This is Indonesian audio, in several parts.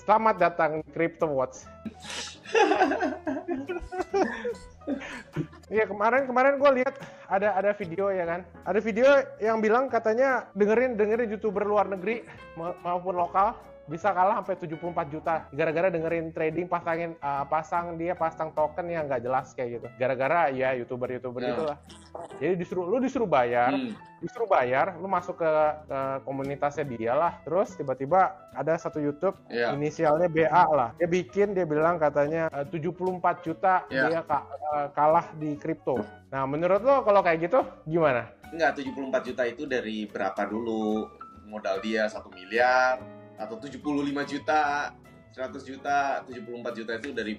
Selamat datang di Crypto Watch. Iya, kemarin gue lihat ada video ya kan. Ada video yang bilang katanya dengerin YouTuber luar negeri maupun lokal bisa kalah sampai 74 juta gara-gara dengerin trading pasang token yang nggak jelas kayak gitu. Gara-gara ya YouTuber itulah. Jadi disuruh bayar, lu masuk ke komunitasnya dia lah. Terus tiba-tiba ada satu YouTube inisialnya BA lah. Dia bilang katanya 74 juta dia kalah di kripto. Nah, menurut lo kalau kayak gitu gimana? Enggak, 74 juta itu dari berapa dulu? Modal dia 1 miliar atau 75 juta, 100 juta, 74 juta itu dari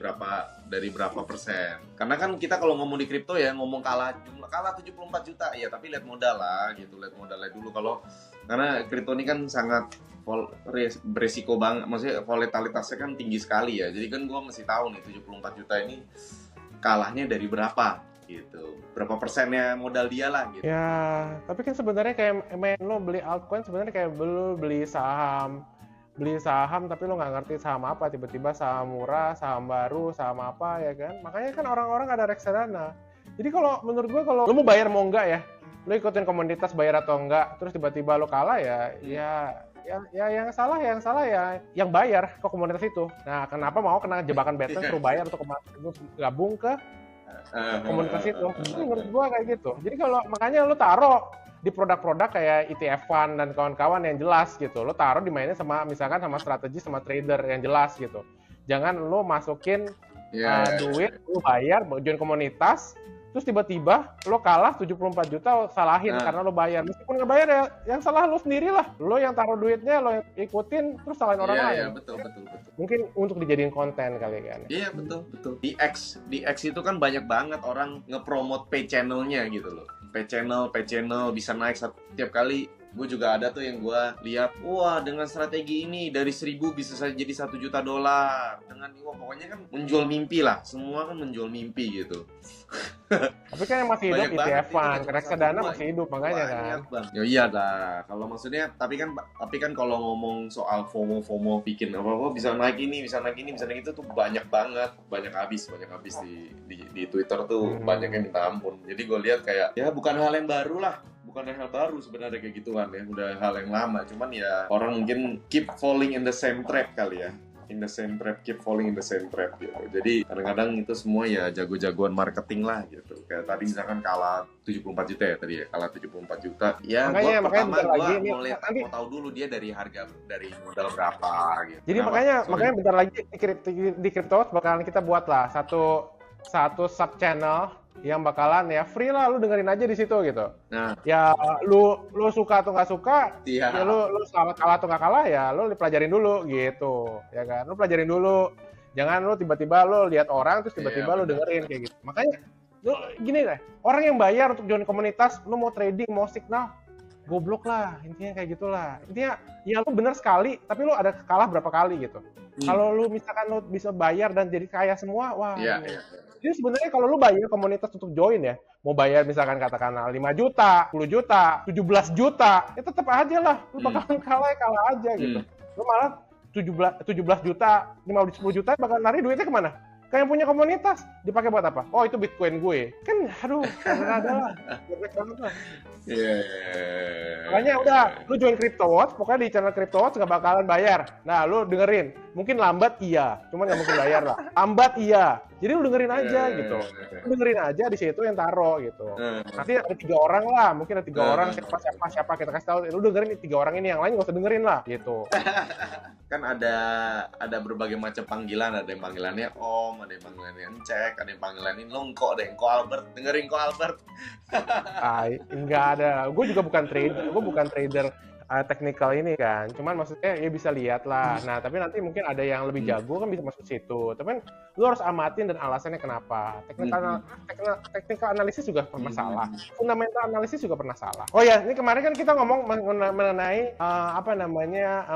berapa persen? Karena kan kita kalau ngomong di kripto ya ngomong kalah 74 juta, ya tapi lihat modal lah gitu, lihat modalnya dulu. Karena kripto ini kan sangat beresiko banget, maksudnya volatilitasnya kan tinggi sekali ya. Jadi kan gue mesti tahu nih 74 juta ini kalahnya dari berapa gitu, berapa persennya modal dia lah gitu. Ya, tapi kan sebenarnya kayak main lo beli altcoin sebenarnya kayak beli saham tapi lo nggak ngerti saham apa, tiba-tiba saham murah, saham baru, saham apa ya kan. Makanya kan orang-orang ada reksadana. Jadi kalau menurut gue kalau lo mau bayar mau enggak ya, lo ikutin komunitas bayar atau enggak, terus tiba-tiba lo kalah ya yang salah ya yang bayar ke komunitas itu. Nah, kenapa mau kena jebakan Batman suruh bayar untuk gabung ke komunitas itu? Jadi menurut gue kayak gitu. Jadi kalau makanya lo taruh di produk-produk kayak ETF fund dan kawan-kawan yang jelas gitu. Lo taruh dimainin misalkan sama strategi sama trader yang jelas gitu. Jangan lo masukin duit, lo bayar, join komunitas, terus tiba-tiba lo kalah 74 juta salahin karena lo bayar. Meskipun nggak bayar ya yang salah lo sendiri lah. Lo yang taruh duitnya, lo yang ikutin, terus salahin orang lain. Iya, betul. Mungkin untuk dijadiin konten kali kan. Iya, betul. Di X itu kan banyak banget orang ngepromote pay channel-nya gitu loh. Pay channel bisa naik setiap kali. Gue juga ada tuh yang gue lihat, wah dengan strategi ini dari 1.000 bisa saja jadi $1 juta. Pokoknya kan menjual mimpi lah, semua kan menjual mimpi gitu. Tapi kan yang masih hidup ETF fund, reksadana masih hidup makanya kan. Ya iya lah, kalau maksudnya tapi kan kalau ngomong soal FOMO bikin apa bisa naik ini itu tuh banyak habis di Twitter tuh banyak yang minta ampun. Jadi gue lihat kayak ya bukan hal yang baru lah. Bukan hal baru sebenarnya kayak gituan ya, udah hal yang lama, cuman ya orang mungkin keep falling in the same trap kali ya, keep falling in the same trap gitu. Jadi kadang-kadang itu semua ya jago-jagoan marketing lah gitu. Kayak tadi misalkan kalah 74 juta ya tadi ya, kalah 74 juta. Ya gue mau tahu dulu dia dari modal berapa gitu. Jadi makanya bentar lagi di Crypto bakalan kita buat lah satu sub channel yang bakalan ya free lah, lu dengerin aja di situ gitu. Nah, ya lu suka atau nggak suka, ya lu kalah atau nggak kalah ya lu pelajarin dulu gitu, ya kan? Lu pelajarin dulu, jangan lu tiba-tiba lu lihat orang terus tiba-tiba lu dengerin kayak gitu. Makanya lu gini deh, orang yang bayar untuk join komunitas, lu mau trading, mau signal, goblok lah, intinya kayak gitulah. Intinya ya lu bener sekali, tapi lu ada kalah berapa kali gitu. Kalau lu misalkan lu bisa bayar dan jadi kaya semua, wah. Jadi sebenarnya kalau lu bayar komunitas untuk join ya, mau bayar misalkan katakanlah 5 juta, 10 juta, 17 juta, ya tetap aja lah, lu bakalan kalah aja gitu. Lu malah 17 juta, 10 juta bakal lari duitnya kemana? Ke yang punya komunitas, dipakai buat apa? Oh itu Bitcoin gue. Kan aduh, ada lah. Makanya udah, lu join Crypto Watch, pokoknya di channel Crypto Watch nggak bakalan bayar. Nah, lu dengerin. Mungkin lambat iya, cuman nggak mungkin bayar lah. Lambat iya. Jadi lu dengerin aja gitu. Lu dengerin aja di situ yang taro gitu. Nanti ada 3 orang lah, mungkin ada 3 orang siapa kita kasih tahu. Lu dengerin 3 orang ini, yang lain nggak usah dengerin lah gitu. Kan ada berbagai macam panggilan, ada yang panggilannya Om, ada yang panggilannya Encek, ada yang panggilannya Longko, ada yang Ko Albert. Dengerin Ko Albert. Enggak ada. Gue juga bukan trader technical ini kan, cuman maksudnya ya bisa lihat lah. Nah tapi nanti mungkin ada yang lebih jago kan bisa masuk situ, tapi kan lu harus amatin dan alasannya kenapa. Technical analisis juga pernah salah, fundamental analisis juga pernah salah. Oh ya, ini kemarin kan kita ngomong mengenai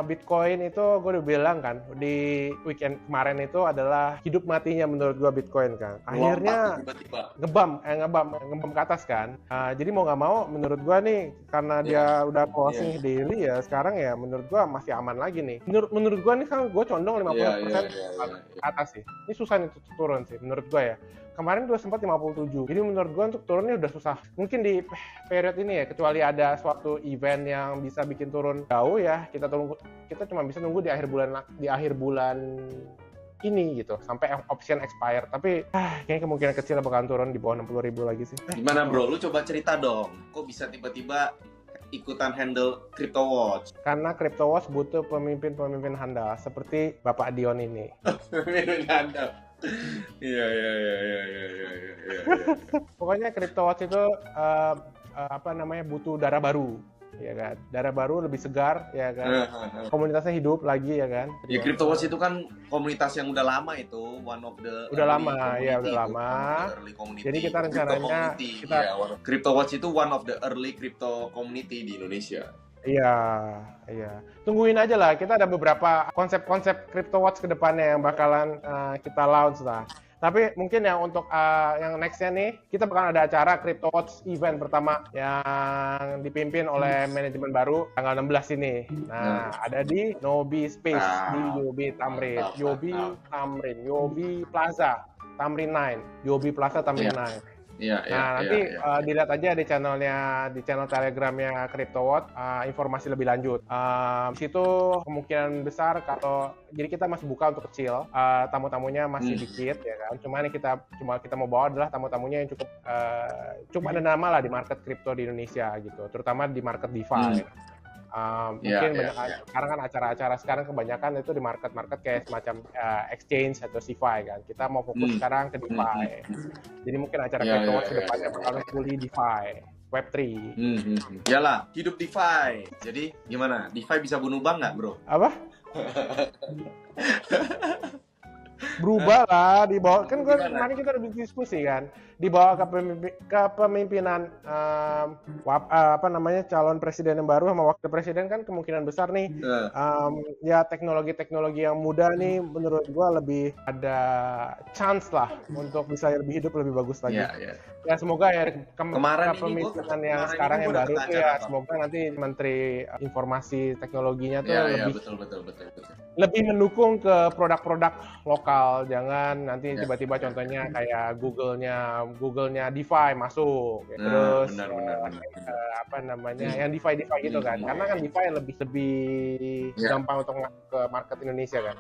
Bitcoin itu, gue udah bilang kan di weekend kemarin itu adalah hidup matinya menurut gue Bitcoin kan. Akhirnya ngebam ke atas kan. Jadi mau nggak mau menurut gue nih, karena dia udah closing di Really ya sekarang ya menurut gua masih aman lagi nih. Menurut gua nih kan gua condong 50% ke atas sih. Ini susah nih untuk turun sih menurut gua ya. Kemarin gua sempat 57. Jadi menurut gua untuk turunnya udah susah. Mungkin di period ini ya, kecuali ada suatu event yang bisa bikin turun jauh ya, kita cuma bisa nunggu di akhir bulan ini gitu sampai option expire. Tapi kayaknya kemungkinan kecil bakalan turun di bawah 60.000 lagi sih. Gimana bro, lu coba cerita dong, kok bisa tiba-tiba ikutan handle CryptoWatch? Karena CryptoWatch butuh pemimpin handal seperti Bapak Dion ini. Pemimpin handal. Iya. Pokoknya CryptoWatch itu butuh darah baru. Ya kan, darah baru lebih segar, ya kan. Komunitasnya hidup lagi, ya kan. Ya CryptoWatch itu kan komunitas yang udah lama itu, one of the udah lama. Jadi kita rencananya CryptoWatch itu one of the early crypto community di Indonesia. Iya. Tungguin aja lah, kita ada beberapa konsep-konsep CryptoWatch ke depannya yang bakalan kita launch lah. Tapi mungkin yang untuk yang next-nya nih, kita bakal ada acara CryptoWatch event pertama yang dipimpin oleh manajemen baru tanggal 16 ini. Nah, ada di Nobi Space, di Yobi Tamrin, Yobi Plaza, Tamrin 9, Yobi Plaza Tamrin 9. Nanti dilihat aja di channel Telegramnya CryptoWatch informasi lebih lanjut. Di situ kemungkinan besar jadi kita masih buka untuk kecil, tamu-tamunya masih dikit ya kan. Cuma kita mau bawa adalah tamu-tamunya yang cukup ada nama lah di market kripto di Indonesia gitu, terutama di market DeFi. Sekarang kan acara-acara sekarang kebanyakan itu di market kayak semacam exchange atau CeFi kan. Kita mau fokus sekarang ke DeFi. Jadi mungkin acara CryptoWatch ke depannya bakal fully DeFi, Web3. Iyalah, hidup DeFi. Jadi gimana? DeFi bisa bunuh bank nggak, bro? Apa? Berubah lah, dibawa kan kemarin kita udah diskusi kan, dibawa ke pemimpinan calon presiden yang baru sama wakil presiden kan kemungkinan besar nih ya teknologi yang muda nih menurut gua lebih ada chance lah untuk bisa lebih hidup lebih bagus lagi. Ya semoga ya kepemimpinan yang sekarang yang baru tuh ya semoga nanti Menteri Informasi Teknologinya tuh lebih mendukung ke produk-produk lokal, jangan nanti tiba-tiba contohnya kayak Google-nya DeFi masuk, ya. Terus yang DeFi gitu kan, karena kan DeFi lebih gampang untuk ke market Indonesia kan.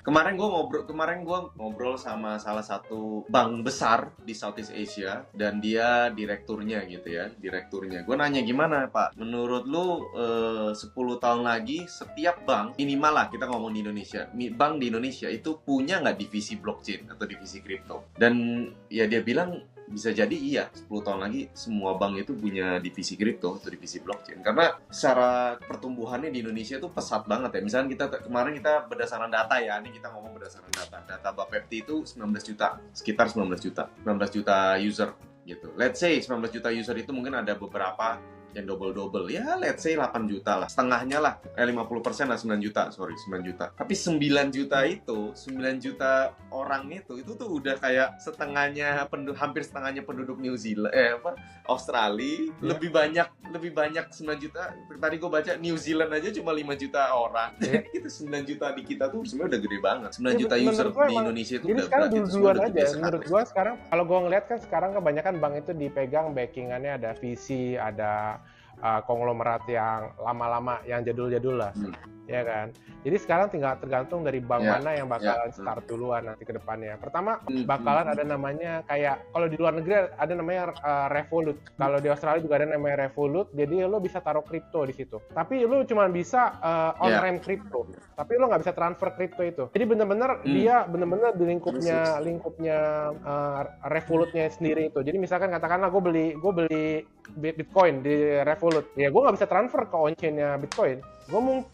Kemarin gue ngobrol sama salah satu bank besar di Southeast Asia dan dia direkturnya. Gue nanya gimana Pak, menurut lu 10 tahun lagi setiap bank minimal lah kita ngomong di Indonesia, bank di Indonesia itu punya nggak divisi blockchain atau divisi kripto? Dan ya dia bilang bisa jadi iya, 10 tahun lagi semua bank itu punya divisi kripto atau divisi blockchain. Karena secara pertumbuhannya di Indonesia tuh pesat banget ya. Misalnya kemarin kita berdasarkan data ya, ini kita ngomong berdasarkan data Bapepti itu 19 juta user gitu. Let's say 19 juta user itu mungkin ada beberapa yang double ya, let's say 8 juta lah, setengahnya lah, 50% lah 9 juta. Tapi 9 juta orang itu tuh udah kayak hampir setengahnya penduduk New Zealand, Australia, lebih banyak 9 juta. Tadi gue baca New Zealand aja cuma 5 juta orang. Itu 9 juta di kita tuh sebenarnya udah gede banget. 9 juta user di Indonesia itu udah sekarang duluan aja. Menurut gue sekarang, kalau gue ngeliat kan sekarang kebanyakan bank itu dipegang backingannya ada VC, ada konglomerat yang lama-lama, yang jadul-jadul lah, ya kan. Jadi sekarang tinggal tergantung dari bank mana yang bakalan start duluan nanti ke depannya. Pertama bakalan ada namanya kayak kalau di luar negeri ada namanya Revolut. Kalau di Australia juga ada namanya Revolut. Jadi lo bisa taruh kripto di situ. Tapi lo cuma bisa on-ramp kripto. Tapi lo nggak bisa transfer kripto itu. Jadi dia bener-bener di lingkupnya Revolutnya sendiri itu. Jadi misalkan katakanlah gue beli Bitcoin di Revolut, ya gue nggak bisa transfer ke on-chain-nya Bitcoin.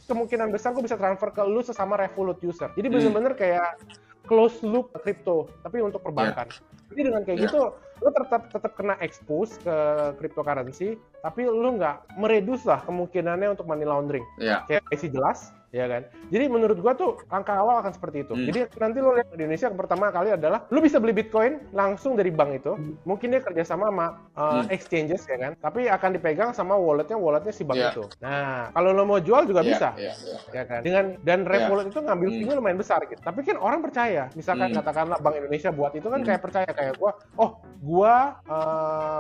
Kemungkinan besar gue bisa transfer ke lu sesama Revolut user. Jadi bener-bener kayak closed loop kripto, tapi untuk perbankan. Jadi dengan kayak gitu, lu tetap kena expose ke cryptocurrency, tapi lu nggak mereduce lah kemungkinannya untuk money laundering. Kayak sih jelas, ya kan? Jadi menurut gua tuh langkah awal akan seperti itu. Jadi nanti lo lihat di Indonesia pertama kali adalah lo bisa beli Bitcoin langsung dari bank itu. Mungkin dia kerjasama sama exchanges ya kan, tapi akan dipegang sama walletnya si bank itu. Nah, kalau lo mau jual juga bisa, ya kan? Dan Revolut itu ngambil fee-nya lumayan besar gitu. Tapi kan orang percaya, misalkan katakanlah Bank Indonesia buat itu kan kayak percaya kayak gua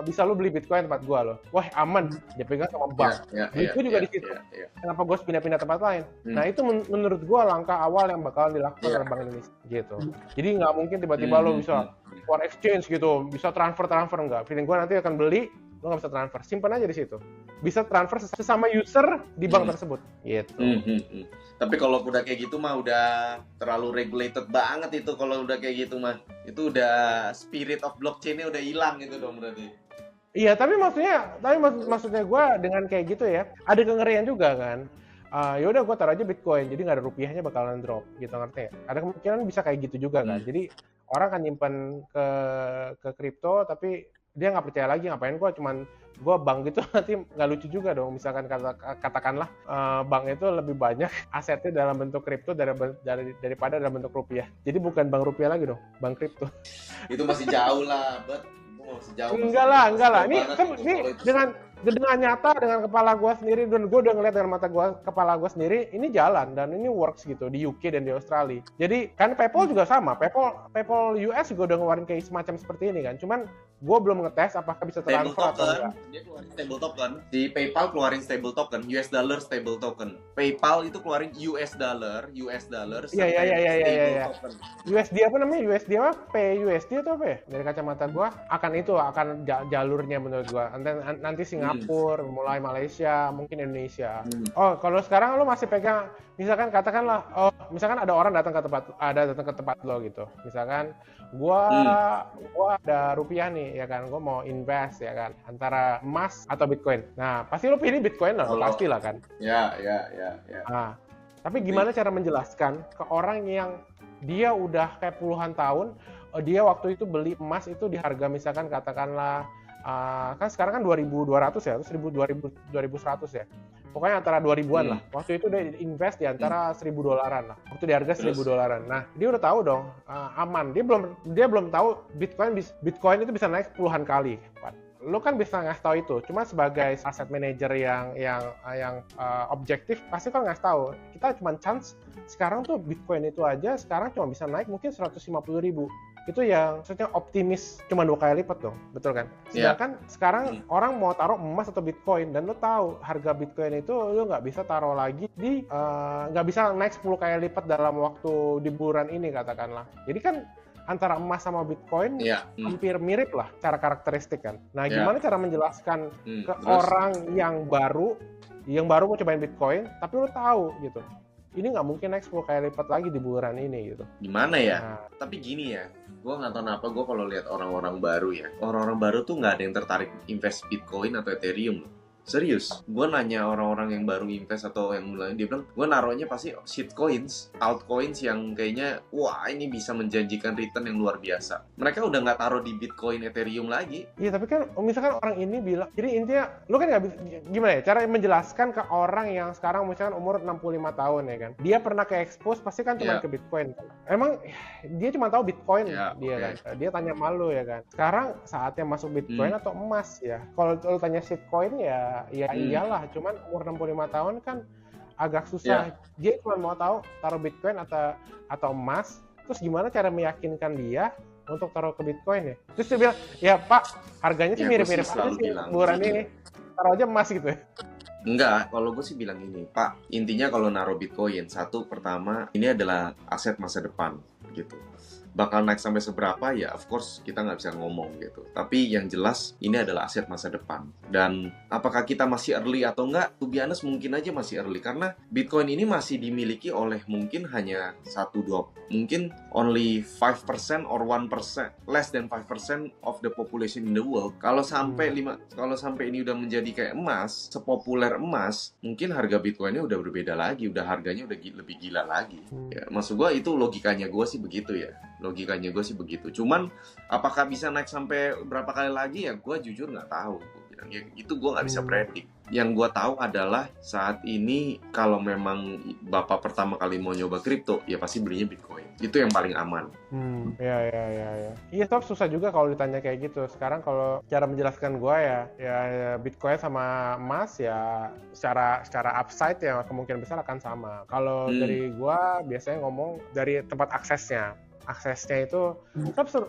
bisa lo beli Bitcoin tempat gua lo. Wah aman, dia pegang sama bank. Duitku juga di situ. Kenapa gua harus pindah-pindah tempat lain? Nah itu menurut gua langkah awal yang bakal dilakukan oleh Bank Indonesia gitu. Jadi nggak mungkin tiba-tiba lo bisa keluar exchange gitu, bisa transfer nggak. Feeling gua nanti akan beli, lo nggak bisa transfer, simpan aja di situ. Bisa transfer sesama user di bank tersebut gitu. Tapi kalau udah kayak gitu mah udah terlalu regulated banget itu. Kalau udah kayak gitu mah itu udah spirit of blockchain-nya udah hilang gitu dong berarti. Iya, tapi maksudnya gue dengan kayak gitu ya, ada kengerian juga kan. Yaudah gue taruh aja Bitcoin, jadi nggak ada rupiahnya bakalan drop, gitu ngerti ya? Ada kemungkinan bisa kayak gitu juga kan. Jadi orang kan nyimpen ke kripto, tapi dia nggak percaya lagi, ngapain gue bank gitu nanti nggak lucu juga dong. Misalkan katakanlah bank itu lebih banyak asetnya dalam bentuk kripto daripada dalam bentuk rupiah. Jadi bukan bank rupiah lagi dong, bank kripto. Itu masih jauh lah, Enggak lah. Ini dengan nyata, dengan kepala gue sendiri, dan gue udah ngeliat dengan kepala gue sendiri, ini jalan dan ini works gitu di UK dan di Australia. Jadi kan PayPal juga sama, PayPal US juga udah ngeluarin kayak semacam seperti ini kan. Cuman gue belum ngetes apakah bisa transfer atau enggak. Dia keluarin stable token. Di PayPal keluarin stable token, US dollar stable token. PayPal itu keluarin US dollar. Iya. USD apa namanya? USD apa? PUSD atau apa ya? Dari kacamata gue akan jalurnya menurut gue. Nanti Singapura, mulai Malaysia, mungkin Indonesia. Oh, kalau sekarang lo masih pegang, misalkan katakanlah, misalkan ada orang datang ke tempat lo gitu. Misalkan gua ada rupiah nih, ya kan, gua mau invest ya kan, antara emas atau Bitcoin. Nah, pasti lo pilih Bitcoin lah, pasti lah kan. Ya. Nah, tapi gimana cara menjelaskan ke orang yang dia udah kayak puluhan tahun, dia waktu itu beli emas itu di harga misalkan katakanlah kan sekarang kan 2.200 ya, terus 2.100 ya. Pokoknya antara 2.000-an lah. Waktu itu dia invest di antara $1.000 lah. Waktu di harga $1.000. Nah, dia udah tahu dong aman. Dia belum tahu Bitcoin itu bisa naik puluhan kali. Lo kan bisa ngasih tahu itu. Cuma sebagai asset manager yang objektif pasti kan ngasih tahu. Kita cuma chance sekarang tuh Bitcoin itu aja sekarang cuma bisa naik mungkin 150.000. Itu yang maksudnya optimis cuma 2 kali lipat dong, betul kan? Sedangkan sekarang orang mau taruh emas atau Bitcoin dan lo tahu harga Bitcoin itu lo nggak bisa taruh lagi di nggak bisa naik 10 kali lipat dalam waktu di bulan ini katakanlah. Jadi kan antara emas sama Bitcoin hampir mirip lah cara karakteristik kan. Nah gimana cara menjelaskan ke orang yang baru mau cobain Bitcoin tapi lo tahu gitu. Ini nggak mungkin naik 10 kali lipat lagi di bulan ini gitu. Gimana ya? Nah. Tapi gini ya, gue nggak tahu kenapa gue kalau lihat orang-orang baru ya, orang-orang baru tuh nggak ada yang tertarik invest Bitcoin atau Ethereum loh. Serius, gue nanya orang-orang yang baru invest atau yang mulai, dia bilang gue naruhnya pasti shitcoins, altcoins yang kayaknya wah ini bisa menjanjikan return yang luar biasa. Mereka udah nggak taruh di Bitcoin, Ethereum lagi. Iya tapi kan misalkan orang ini bilang, jadi intinya lo kan nggak bisa, gimana ya cara menjelaskan ke orang yang sekarang misalkan umur 65 tahun ya kan, dia pernah ke expose pasti kan cuma ke Bitcoin kan. Emang dia cuma tahu Bitcoin kan, dia tanya malu ya kan. Sekarang saatnya masuk Bitcoin atau emas ya. Kalau lo tanya shitcoin ya iyalah, cuman umur 65 tahun kan agak susah. Dia cuma mau tahu taruh Bitcoin atau emas, terus gimana cara meyakinkan dia untuk taruh ke Bitcoin ya. Terus dia bilang, ya Pak, harganya sih mirip-mirip aja sih bulan ini, taruh aja emas gitu ya. Enggak, kalau gue sih bilang ini, Pak, intinya kalau naruh Bitcoin, satu pertama, ini adalah aset masa depan gitu. Bakal naik sampai seberapa ya of course kita nggak bisa ngomong gitu, tapi yang jelas ini adalah aset masa depan. Dan apakah kita masih early atau enggak, to be honest mungkin aja masih early karena Bitcoin ini masih dimiliki oleh mungkin hanya 1-2, mungkin only 5% or 1%, less than 5% of the population in the world. Kalau sampai ini udah menjadi kayak emas, sepopuler emas, mungkin harga Bitcoinnya udah berbeda lagi, udah harganya udah lebih gila lagi. Ya, maksud gue itu logikanya gue sih begitu ya. Cuman apakah bisa naik sampai berapa kali lagi ya gue jujur nggak tahu. bilang. Ya, itu gue nggak bisa predik. Yang gue tahu adalah saat ini kalau memang Bapak pertama kali mau nyoba kripto, ya pasti belinya Bitcoin. Itu yang paling aman. Ya. Iya, tapi susah juga kalau ditanya kayak gitu. Sekarang kalau cara menjelaskan gue ya Bitcoin sama emas ya secara upside ya kemungkinan besar akan sama. Kalau dari gue biasanya ngomong dari tempat aksesnya itu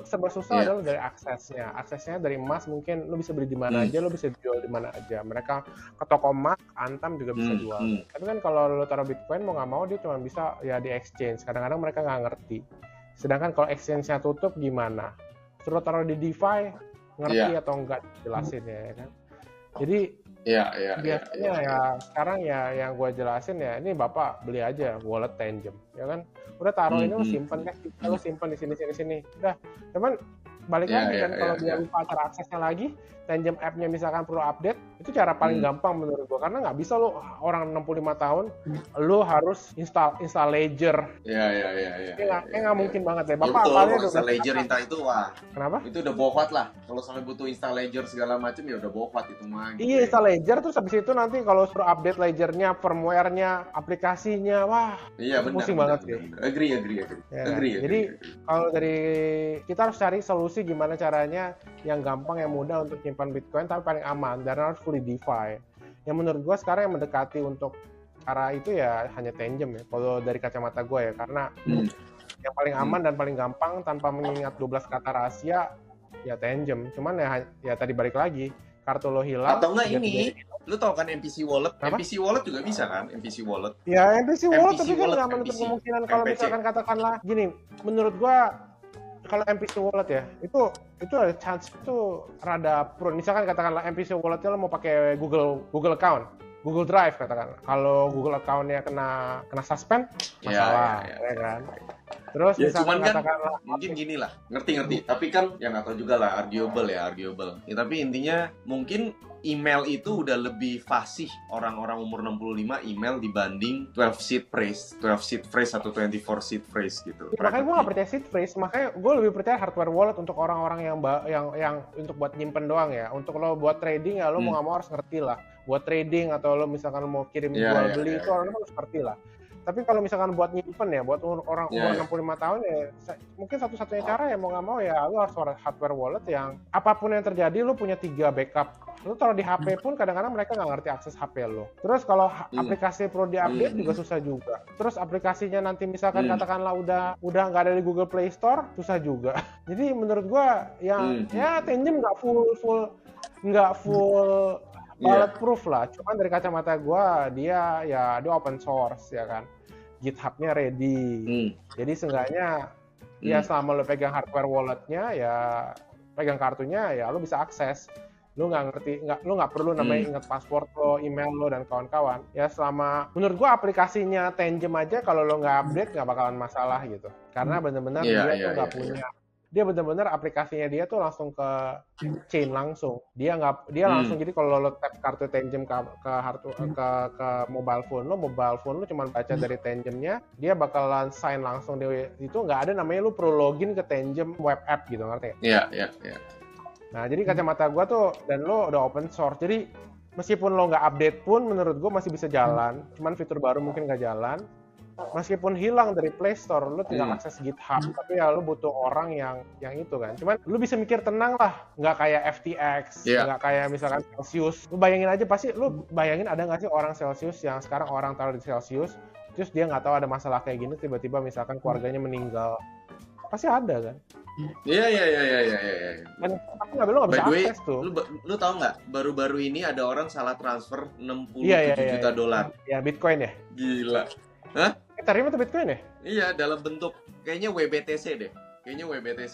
serba susah adalah dari aksesnya dari emas mungkin lu bisa beli di mana aja, lu bisa jual di mana aja. Mereka ke toko emas Antam juga bisa jual. Tapi kan kalau lu taruh Bitcoin mau nggak mau dia cuma bisa ya di exchange, kadang-kadang mereka nggak ngerti. Sedangkan kalau exchange-nya tutup gimana, suruh taruh di DeFi ngerti atau enggak jelasin ya kan. Jadi biasanya ya sekarang ya yang gue jelasin ya ini Bapak beli aja wallet Tangem ya kan, udah taruh ini lu simpen kan, lu simpen di sini udah. Cuman balik lagi kan kalau dia lupa cara aksesnya lagi, Tangem app-nya misalkan perlu update, itu cara paling gampang menurut gua, karena nggak bisa lo orang 65 tahun lo harus install Ledger. Iya. Nggak mungkin banget deh. Bapak apalnya install Ledger entah itu Kenapa? Itu udah bohwat lah. Kalau sampai butuh install Ledger segala macam ya udah bohwat itu mah. Iya, install Ledger terus habis itu nanti kalau suruh update Ledgernya, firmware-nya, aplikasinya, pusing banget sih. Agree. Jadi kalau dari kita harus cari solusi gimana caranya yang gampang, yang mudah untuk nyimpan Bitcoin tapi paling aman dan harus fully DeFi. Yang menurut gue sekarang yang mendekati untuk cara itu ya hanya Tangem ya. Kalau dari kacamata gue ya, karena yang paling aman dan paling gampang tanpa mengingat 12 kata rahasia ya Tangem. Cuman ya tadi balik lagi, kartu lo hilang. Atau enggak ini, lu tau kan MPC Wallet? Apa? MPC Wallet juga bisa kan? MPC Wallet. Ya MPC Wallet tapi kan nggak menutup kemungkinan kalau misalkan katakanlah gini, menurut gue kalau MPC Wallet ya, itu ada chance itu rada prone. Misalkan katakanlah MPC Walletnya lo mau pakai Google account, Google Drive katakan. Kalau Google account-nya kena suspend, masalah, ya kan? Terus ya, misalkan kan katakanlah mungkin gini lah, ngerti. Tapi kan yang nggak tahu juga lah, arguable. Ya, tapi intinya mungkin email itu udah lebih fasih orang-orang umur 65 email dibanding 12 seed phrase atau 24 seed phrase gitu. Ya, makanya gue nggak percaya seed phrase, makanya gue lebih percaya hardware wallet untuk orang-orang yang untuk buat nyimpen doang ya. Untuk lo buat trading ya lo mau nggak mau harus ngerti lah. Buat trading atau lo misalkan lo mau kirim jual beli itu lo harus ngerti lah. Tapi kalau misalkan buat nyimpen ya, buat orang umur 65 tahun ya, mungkin satu-satunya cara ya mau nggak mau ya lo harus hardware wallet yang apapun yang terjadi lo punya 3 backup. Lo taruh di HP pun kadang-kadang mereka nggak ngerti akses HP lo. Terus kalau aplikasi perlu diupdate juga susah juga. Terus aplikasinya nanti misalkan katakanlah udah nggak ada di Google Play Store, susah juga. Jadi menurut gua yang ya Tangem nggak full bulletproof lah. Cuman dari kacamata gue dia open source ya kan. GitHub-nya ready. Jadi seenggaknya ya selama lo pegang hardware walletnya ya pegang kartunya ya lo bisa akses. Lo nggak perlu namanya ingat password lo, email lo dan kawan-kawan. Ya selama menurut gue aplikasinya Tangem aja kalau lo nggak update nggak bakalan masalah gitu. Karena benar-benar dia tuh nggak punya. Dia benar-benar aplikasinya dia tuh langsung ke chain langsung. Dia langsung, jadi kalau lo tap kartu Tangem ke mobile phone lo cuma baca dari Tangemnya, dia bakalan sign langsung itu nggak ada namanya lo perlu login ke Tangem web app gitu, ngerti? Iya. Nah, jadi kacamata gua tuh dan lo udah open source. Jadi meskipun lo nggak update pun menurut gua masih bisa jalan. Cuman fitur baru mungkin nggak jalan. Meskipun hilang dari Play Store, lu tinggal akses GitHub, tapi ya lu butuh orang yang itu kan. Cuman lu bisa mikir tenang lah, nggak kayak FTX, nggak kayak misalkan Celsius. Lu bayangin aja lu bayangin ada nggak sih orang Celsius yang sekarang orang taruh di Celsius, terus dia nggak tahu ada masalah kayak gini, tiba-tiba misalkan keluarganya meninggal, pasti ada kan? Iya. Tapi lu nggak bisa akses tuh. Lu tahu nggak? Baru-baru ini ada orang salah transfer 67 juta dolar. Ya Bitcoin ya. Gila. Hah? Ethereum atau Bitcoin ya? Iya, dalam bentuk kayaknya WBTC deh.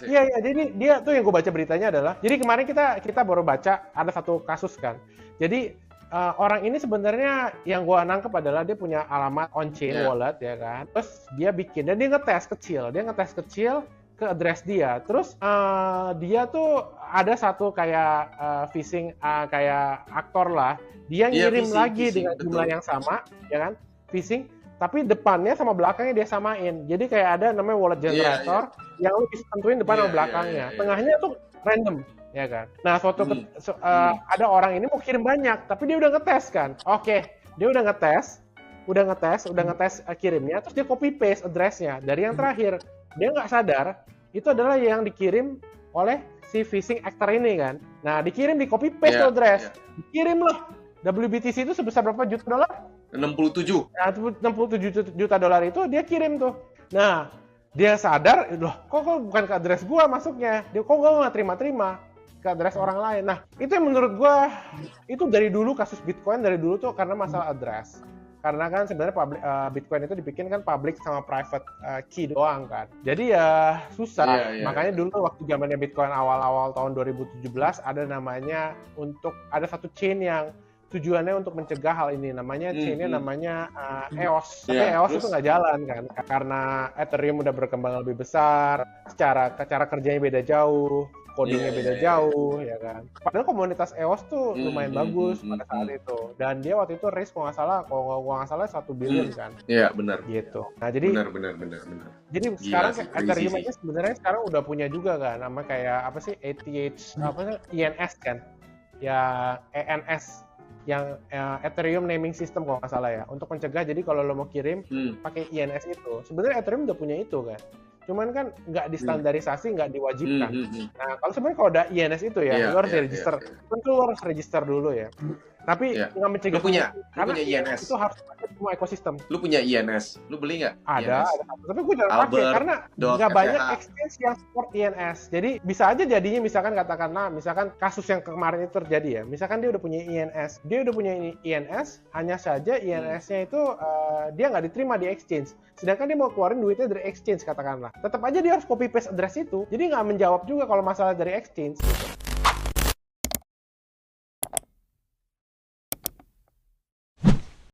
Iya, jadi dia tuh yang gue baca beritanya adalah, jadi kemarin kita baru baca ada satu kasus kan. Jadi orang ini sebenarnya yang gue nangkep adalah dia punya alamat on-chain wallet ya kan. Terus dia bikin dan dia ngetes kecil ke address dia. Terus dia tuh ada satu kayak phishing kayak aktor lah. Dia ngirim lagi dengan jumlah yang sama, ya kan? Phishing. Tapi depannya sama belakangnya dia samain. Jadi kayak ada namanya wallet generator yang lu bisa tentuin depan sama belakangnya. Tengahnya tuh random, ya kan. Nah, ada orang ini mau kirim banyak, tapi dia udah ngetes kan. Oke, dia udah ngetes kirimnya, terus dia copy paste address-nya dari yang terakhir. Dia nggak sadar itu adalah yang dikirim oleh si phishing actor ini kan. Nah, dikirim di copy paste address. Dikirim loh. WBTC itu sebesar berapa juta dolar? 67. Nah, 67 juta dolar itu dia kirim tuh. Nah, dia sadar, loh, kok bukan ke address gua masuknya. Dia kok gua nggak terima ke address orang lain. Nah, itu yang menurut gua itu dari dulu kasus Bitcoin dari dulu tuh karena masalah address. Karena kan sebenarnya Bitcoin itu dibikin kan public sama private key doang kan. Jadi ya susah. Makanya dulu waktu zamannya Bitcoin awal-awal tahun 2017 ada namanya ada satu chain yang tujuannya untuk mencegah hal ini. Namanya chain-nya namanya EOS. Tapi EOS itu nggak jalan kan. Karena Ethereum udah berkembang lebih besar, cara kerjanya beda jauh, codingnya beda jauh, ya kan. Padahal komunitas EOS tuh lumayan bagus pada saat itu. Dan dia waktu itu raise kalau nggak salah 1 billion kan. Iya, benar. Gitu. Nah, jadi benar. Jadi sekarang Ethereum aja sebenarnya sekarang udah punya juga kan, nama kayak apa sih? ENS kan. Ya ENS yang Ethereum naming system kalau nggak salah ya, untuk mencegah. Jadi kalau lo mau kirim pakai INS itu, sebenarnya Ethereum udah punya itu kan, cuman kan nggak distandarisasi, nggak diwajibkan. Nah, kalau sebenarnya ada INS itu ya, lo harus register. Tentu lo harus register dulu ya. Tapi nggak mencegah. Lu punya INS. Itu harus pakai semua ekosistem. Lu punya INS? Lu beli nggak? Ada. Tapi gue jarang pakai karena nggak banyak exchange yang support INS. Jadi bisa aja jadinya misalkan katakanlah, misalkan kasus yang kemarin itu terjadi ya. Misalkan dia udah punya INS. Hanya saja INS-nya itu dia nggak diterima di exchange. Sedangkan dia mau keluarin duitnya dari exchange katakanlah. Tetap aja dia harus copy paste address itu. Jadi nggak menjawab juga kalau masalah dari exchange gitu.